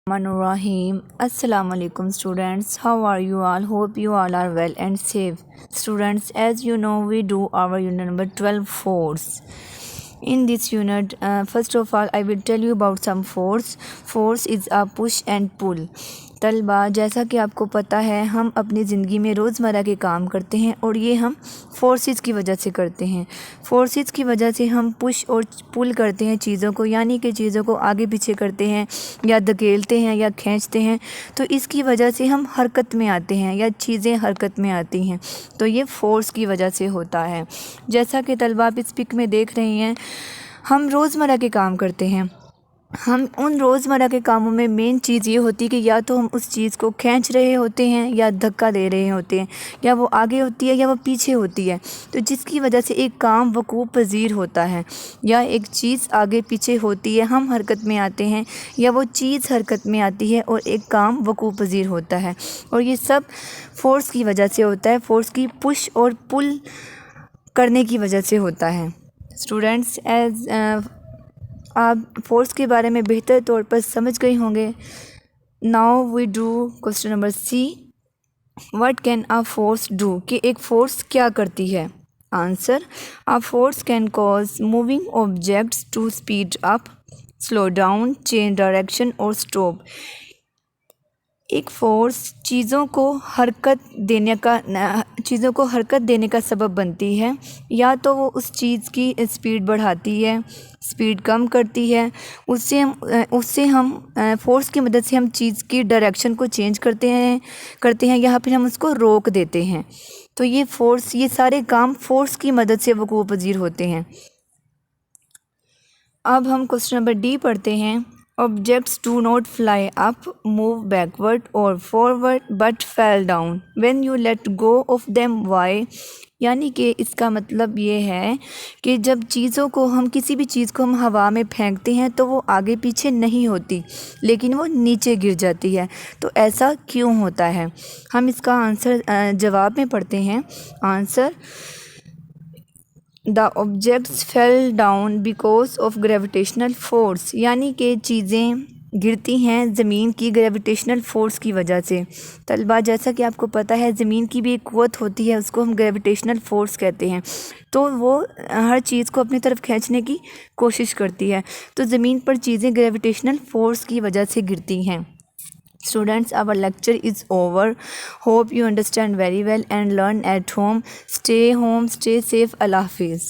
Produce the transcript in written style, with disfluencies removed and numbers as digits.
Rahim. Assalamu alaikum students. How are you all? Hope you all are well and safe. Students, as you know, we do our unit number 12 force. In this unit, first of all, I will tell you about some force. Force is a push and pull. طلبہ جیسا کہ آپ کو پتہ ہے ہم اپنی زندگی میں روزمرہ کے کام کرتے ہیں اور یہ ہم فورسز کی وجہ سے کرتے ہیں۔ فورسز کی وجہ سے ہم پش اور پل کرتے ہیں چیزوں کو، یعنی کہ چیزوں کو آگے پیچھے کرتے ہیں یا دھکیلتے ہیں یا کھینچتے ہیں، تو اس کی وجہ سے ہم حرکت میں آتے ہیں یا چیزیں حرکت میں آتی ہیں، تو یہ فورس کی وجہ سے ہوتا ہے۔ جیسا کہ طلبہ آپ اس پک میں دیکھ رہے ہیں، ہم روزمرہ کے کام کرتے ہیں۔ ہم ان روزمرہ کے کاموں میں مین چیز یہ ہوتی ہے کہ یا تو ہم اس چیز کو کھینچ رہے ہوتے ہیں یا دھکا دے رہے ہوتے ہیں، یا وہ آگے ہوتی ہے یا وہ پیچھے ہوتی ہے، تو جس کی وجہ سے ایک کام وقوع پذیر ہوتا ہے، یا ایک چیز آگے پیچھے ہوتی ہے، ہم حرکت میں آتے ہیں یا وہ چیز حرکت میں آتی ہے اور ایک کام وقوع پذیر ہوتا ہے، اور یہ سب فورس کی وجہ سے ہوتا ہے، فورس کی پش اور پل کرنے کی وجہ سے ہوتا ہے۔ اسٹوڈنٹس، آپ فورس کے بارے میں بہتر طور پر سمجھ گئے ہوں گے۔ Now we do question number C, what can a force do, کہ ایک فورس کیا کرتی ہے؟ Answer, a force can cause moving objects to speed up, slow down, change direction اور اسٹاپ۔ ایک فورس چیزوں کو حرکت دینے کا سبب بنتی ہے، یا تو وہ اس چیز کی اسپیڈ بڑھاتی ہے، اسپیڈ کم کرتی ہے، اس سے ہم فورس کی مدد سے ہم چیز کی ڈائریکشن کو چینج کرتے ہیں یا پھر ہم اس کو روک دیتے ہیں، تو یہ سارے کام فورس کی مدد سے وقوع پذیر ہوتے ہیں۔ اب ہم کوسچن نمبر ڈی پڑھتے ہیں۔ Objects do not fly up, move backward or forward but fall down when you let go of them. Why؟ یعنی کہ اس کا مطلب یہ ہے کہ جب کسی بھی چیز کو ہم ہوا میں پھینکتے ہیں تو وہ آگے پیچھے نہیں ہوتی، لیکن وہ نیچے گر جاتی ہے، تو ایسا کیوں ہوتا ہے؟ ہم اس کا آنسر جواب میں پڑھتے ہیں۔ Answer, The objects fell down because of gravitational force، یعنی کہ چیزیں گرتی ہیں زمین کی گریویٹیشنل فورس کی وجہ سے۔ طلبہ جیسا کہ آپ کو پتہ ہے زمین کی بھی ایک قوت ہوتی ہے، اس کو ہم گریویٹیشنل فورس کہتے ہیں، تو وہ ہر چیز کو اپنی طرف کھینچنے کی کوشش کرتی ہے، تو زمین پر چیزیں گریویٹیشنل فورس کی وجہ سے گرتی ہیں۔ Students, our lecture is over. Hope you understand very well and learn at home. Stay home, stay safe. Allah Hafiz.